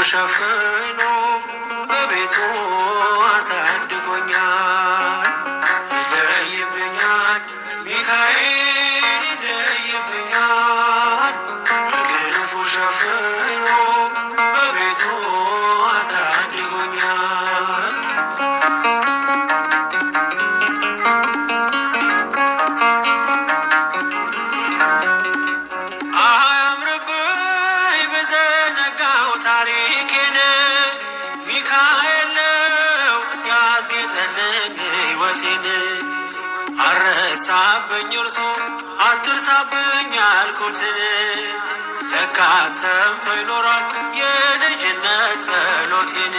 ሸፍኖ በቤቱ አሳድጎኛል። ይለይብኛል ሚካኤል ይለይብኛል። በክንፉ ሸፍኖ በቤቱ አሳድጎኛል። አያምርብኝ በዘነጋው ታሪኬን ሚካኤል ነው ያስጌጠልኝ ሕይወቴን። አረሳብኝ እርሱ አትርሳብኝ ያልኩትን ለካ ሰምቶ ይኖራል የልጅነት ጸሎቴን።